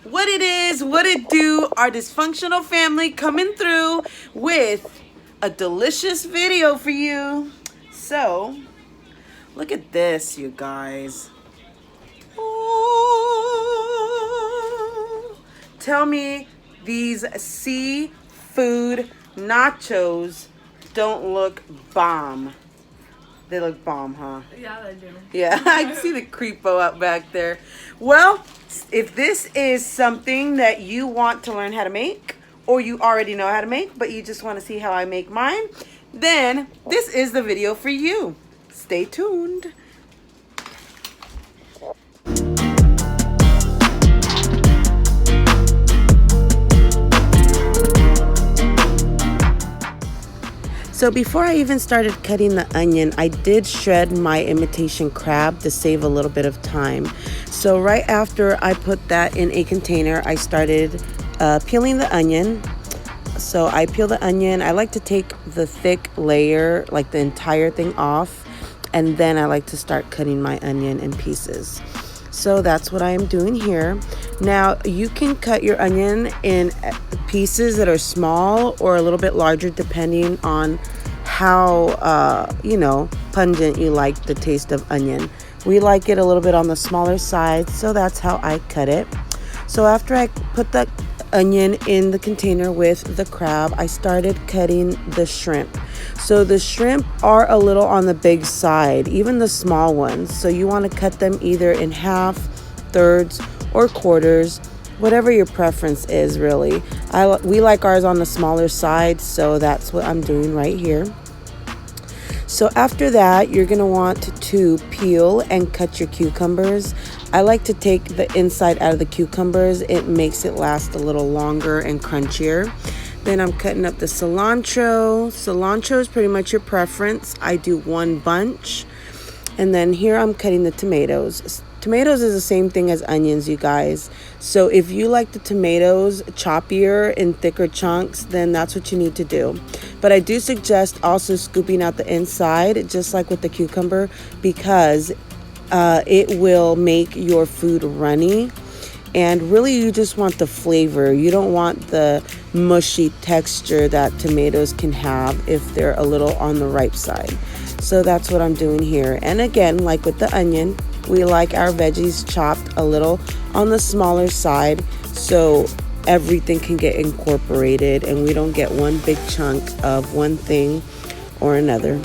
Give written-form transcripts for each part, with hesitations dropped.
What it is, what it do, our dysfunctional family coming through with a delicious video for you. So, look at this, you guys. Ooh. Tell me these seafood nachos don't look bomb. They look bomb, huh? Yeah, they do. Yeah, I can see the creepo out back there. Well, if this is something that you want to learn how to make, or you already know how to make, but you just want to see how I make mine, then this is the video for you. Stay tuned. So before I even started cutting the onion, I did shred my imitation crab to save a little bit of time. So right after I put that in a container, I started peeling the onion. So I peel the onion. I like to take the thick layer, like the entire thing off, and then I like to start cutting my onion in pieces. So that's what I am doing here. Now you can cut your onion in pieces that are small or a little bit larger depending on how pungent you like the taste of onion. We like it a little bit on the smaller side, so that's how I cut it. So after I put the onion in the container with the crab, I started cutting the shrimp. So the shrimp are a little on the big side, even the small ones. So you want to cut them either in half, thirds, or quarters, whatever your preference is, really. We like ours on the smaller side, so that's what I'm doing right here. So after that, you're going to want to peel and cut your cucumbers. I like to take the inside out of the cucumbers. It makes it last a little longer and crunchier. Then I'm cutting up the cilantro. Cilantro is pretty much your preference. I do one bunch. And then here I'm cutting the tomatoes. Tomatoes is the same thing as onions, you guys. So if you like the tomatoes choppier in thicker chunks, then that's what you need to do. But I do suggest also scooping out the inside, just like with the cucumber, because it will make your food runny. And really, you just want the flavor. You don't want the mushy texture that tomatoes can have if they're a little on the ripe side. So that's what I'm doing here. And again, like with the onion, we like our veggies chopped a little on the smaller side so everything can get incorporated and we don't get one big chunk of one thing or another.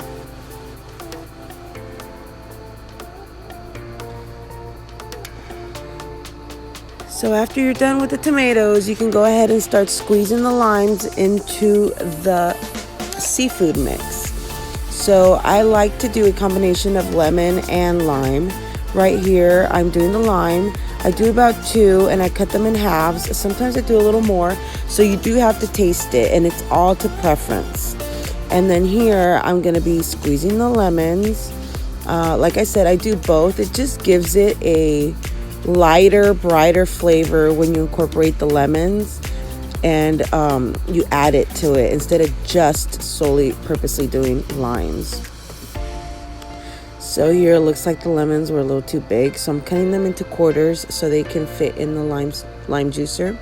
So after you're done with the tomatoes, you can go ahead and start squeezing the limes into the seafood mix. So I like to do a combination of lemon and lime. Right here, I'm doing the lime. I do about 2 and I cut them in halves. Sometimes I do a little more. So you do have to taste it and it's all to preference. And then here, I'm gonna be squeezing the lemons. Like I said, I do both. It just gives it a lighter, brighter flavor when you incorporate the lemons and you add it to it instead of just solely purposely doing limes. So here it looks like the lemons were a little too big, so I'm cutting them into quarters so they can fit in the lime juicer.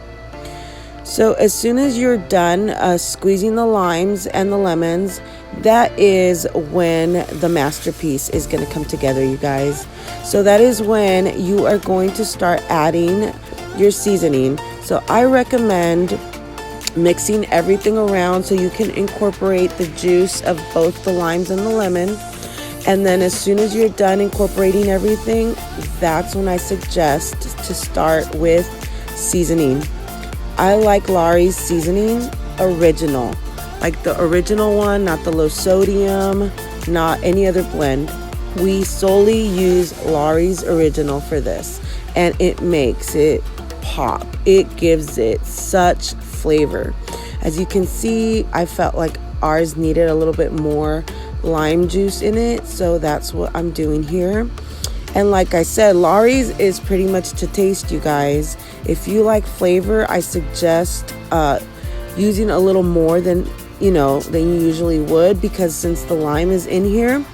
So as soon as you're done squeezing the limes and the lemons, that is when the masterpiece is going to come together, you guys. So that is when you are going to start adding your seasoning. So I recommend mixing everything around so you can incorporate the juice of both the limes and the lemon. And then as soon as you're done incorporating everything, that's when I suggest to start with seasoning. I like Lawry's seasoning original, like the original one, not the low sodium, not any other blend. We solely use Lawry's original for this, and it makes it pop. It gives it such flavor. As you can see, I felt like ours needed a little bit more lime juice in it, so that's what I'm doing here. And like I said, Lawry's is pretty much to taste, you guys. If you like flavor, I suggest using a little more than you usually would, because since the lime is in here,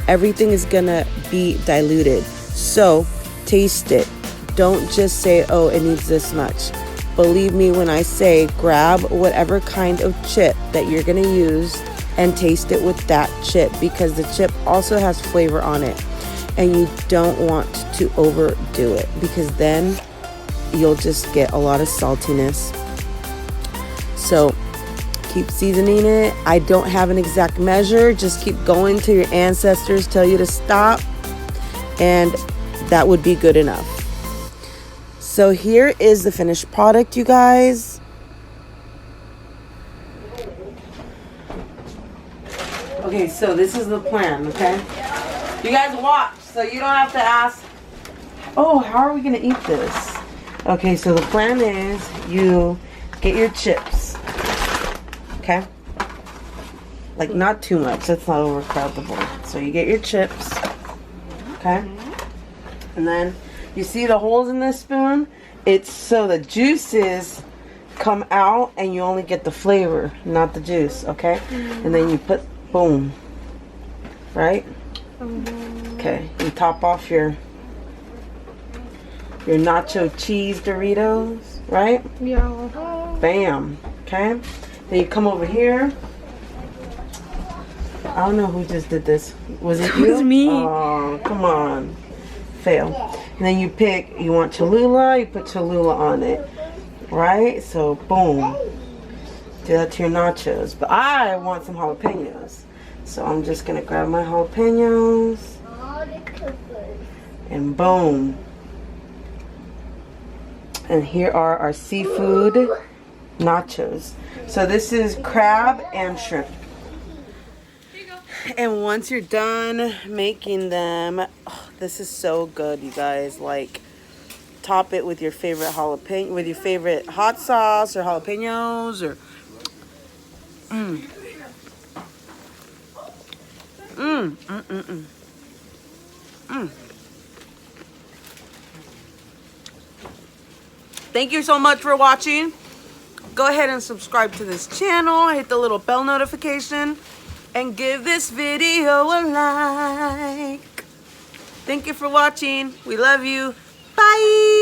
everything is gonna be diluted. So taste it. don't just say, oh, it needs this much. Believe me when I say grab whatever kind of chip that you're going to use and taste it with that chip, because the chip also has flavor on it. And you don't want to overdo it, because then you'll just get a lot of saltiness. So keep seasoning it. I don't have an exact measure. Just keep going till your ancestors tell you to stop, and that would be good enough. So here is the finished product, you guys. Okay, so this is the plan, okay? You guys watch, so you don't have to ask, oh, how are we gonna eat this? Okay, so the plan is you get your chips, okay? Like, not too much, let's not overcrowd the board. So you get your chips, okay? And then you see the holes in this spoon? It's so the juices come out and you only get the flavor, not the juice, okay? And then you put, boom, right? Okay, you top off your nacho cheese Doritos, right? Yeah. Bam, okay? Then you come over here. I don't know who just did this. Was it you? It was me. Oh, come on. Fail. And then you pick, you want Cholula, you put Cholula on it, right? So, boom. Do that to your nachos. But I want some jalapenos. So I'm just going to grab my jalapenos. And boom. And here are our seafood nachos. So this is crab and shrimp. And once you're done making them, oh, this is so good, you guys. Like, top it with your favorite jalapeno, with your favorite hot sauce or jalapenos, or Thank you so much for watching. Go ahead and subscribe to this channel. Hit the little bell notification. And give this video a like. Thank you for watching. We love you. Bye.